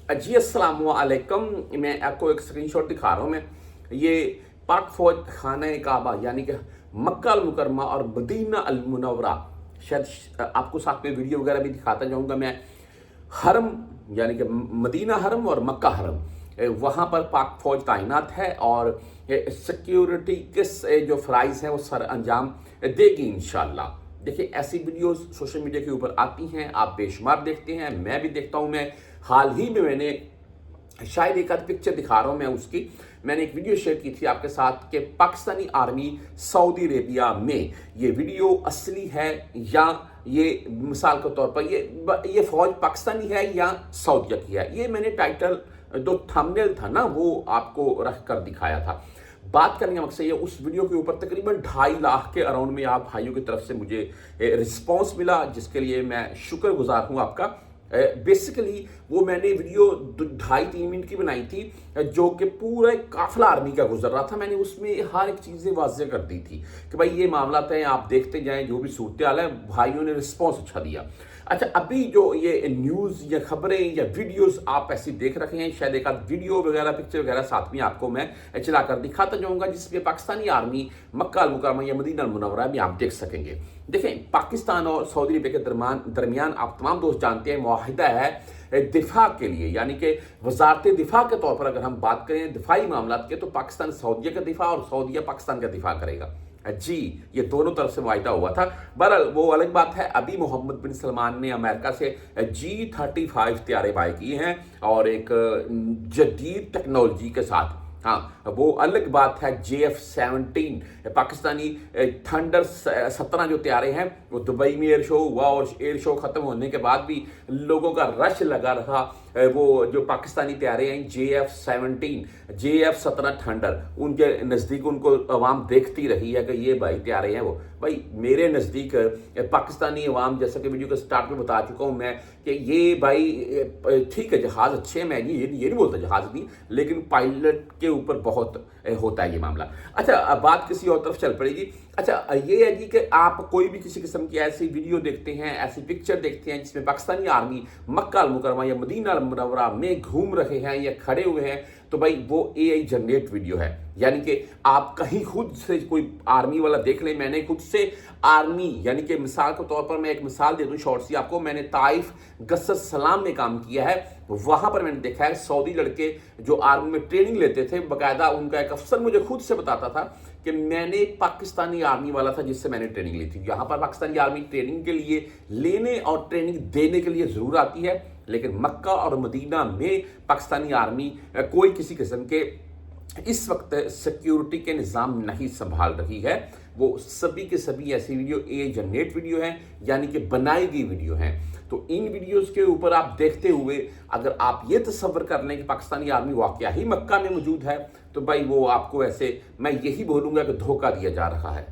जी अस्सलाम वालेकुम। मैं आपको एक स्क्रीनशॉट दिखा रहा हूँ। मैं ये पाक फौज खाना काबा यानी कि मक्का अल मुकरमा और मदीना अल मुनव्वरा, शायद आपको साथ में वीडियो वगैरह भी दिखाता जाऊँगा मैं। हरम यानी कि मदीना हरम और मक्का हरम, वहाँ पर पाक फौज तैनात है और सिक्योरिटी के जो फ़राइज़ हैं वो सर अंजाम देगी इंशाअल्लाह। देखिए, ऐसी वीडियोस सोशल मीडिया के ऊपर आती हैं, आप बेशुमार देखते हैं, मैं भी देखता हूँ। मैं हाल ही में मैंने शायद एक आध पिक्चर दिखा रहा हूँ मैं उसकी, मैंने एक वीडियो शेयर की थी आपके साथ कि पाकिस्तानी आर्मी सऊदी अरेबिया में, ये वीडियो असली है या ये मिसाल के तौर पर ये फौज पाकिस्तानी है या सऊदीया की है। ये मैंने टाइटल जो थंबनेल था ना वो आपको रख कर दिखाया था। बात करने का मकसद ये, उस वीडियो के ऊपर तकरीबन 2.5 लाख के अराउंड में आप भाइयों की तरफ से मुझे रिस्पांस मिला, जिसके लिए मैं शुक्रगुजार हूँ आपका। बेसिकली वो मैंने वीडियो 2.5-3 मिनट की बनाई थी, जो कि पूरा एक काफिला आर्मी का गुजर रहा था। मैंने उसमें हर एक चीज़ें वाज़ेह कर दी थी कि भाई ये मामला है, आप देखते जाएं जो भी सूरत हाल है। भाइयों ने रिस्पॉन्स अच्छा दिया। अच्छा, अभी जो ये न्यूज़ या खबरें या वीडियोस आप ऐसी देख रखे हैं, शायद एक आध वीडियो वगैरह पिक्चर वगैरह साथ में आपको मैं चला कर दिखाता जाऊंगा, जिसमें पाकिस्तानी आर्मी मक्का अल मुकरमा या मदीना अल मुनव्वरा भी आप देख सकेंगे। देखें, पाकिस्तान और सऊदी अरब के दरमियान आप तमाम दोस्त जानते हैं मुआहिदा है दिफा के लिए, यानी कि वजारत दिफा के तौर पर अगर हम बात करें दिफाई मामला के, तो पाकिस्तान सऊदीया का दिफा और सऊदीया पाकिस्तान का दिफा करेगा। जी, ये दोनों तरफ से वायदा हुआ था। बहरहाल वो अलग बात है। अभी मोहम्मद बिन सलमान ने अमेरिका से G-35 तैयारे बाय किए हैं और एक जदीद टेक्नोलॉजी के साथ। हाँ, वो अलग बात है। JF-17 पाकिस्तानी थंडर 17 जो तैयारे हैं, वो दुबई में एयर शो हुआ और एयर शो खत्म होने के बाद भी लोगों का रश लगा रहा। वो जो पाकिस्तानी तैयारे हैं JF-17 JF-17 थंडर, उनके नज़दीक उनको अवाम देखती रही है कि ये भाई तैयारे हैं। वो भाई मेरे नज़दीक पाकिस्तानी अवाम, जैसा कि वीडियो के स्टार्ट में बता चुका हूँ मैं, कि ये भाई ठीक है जहाज़ अच्छे हैं, मैं ये नहीं बोलता जहाज़ नहीं, लेकिन पायलट के ऊपर बहुत होता है ये मामला। अच्छा, अब बात किसी और तरफ चल पड़ेगी। अच्छा, ये है जी कि आप कोई भी किसी किस्म की ऐसी वीडियो देखते हैं, ऐसी पिक्चर देखते हैं जिसमें पाकिस्तानी आर्मी मक्का अल मुकरमा या मदीना अल मुनव्वरा में घूम रहे हैं या खड़े हुए हैं, तो भाई वो AI जनरेट वीडियो है। यानी कि आप कहीं खुद से कोई आर्मी वाला देख लें। मैंने खुद से आर्मी, यानी कि मिसाल के तौर पर मैं एक मिसाल दे दूं शॉर्ट सी आपको, मैंने ताइफ गसस सलाम में काम किया है। वहां पर मैंने देखा है सऊदी लड़के जो आर्मी में ट्रेनिंग लेते थे, बाकायदा उनका एक अफसर मुझे खुद से बताता था कि मैंने पाकिस्तानी आर्मी वाला था जिससे मैंने ट्रेनिंग ली थी। यहाँ पर पाकिस्तानी आर्मी ट्रेनिंग के लिए लेने और ट्रेनिंग देने के लिए जरूर आती है, लेकिन मक्का और मदीना में पाकिस्तानी आर्मी कोई किसी किस्म के इस वक्त सिक्योरिटी के निज़ाम नहीं संभाल रही है। वो सभी के सभी ऐसी वीडियो AI जनरेट वीडियो हैं, यानी कि बनाई गई वीडियो हैं। तो इन वीडियोस के ऊपर आप देखते हुए अगर आप ये तसव्वुर कर लें कि पाकिस्तानी आर्मी वाकया ही मक्का में मौजूद है, तो भाई वो आपको ऐसे, मैं यही बोलूँगा कि धोखा दिया जा रहा है।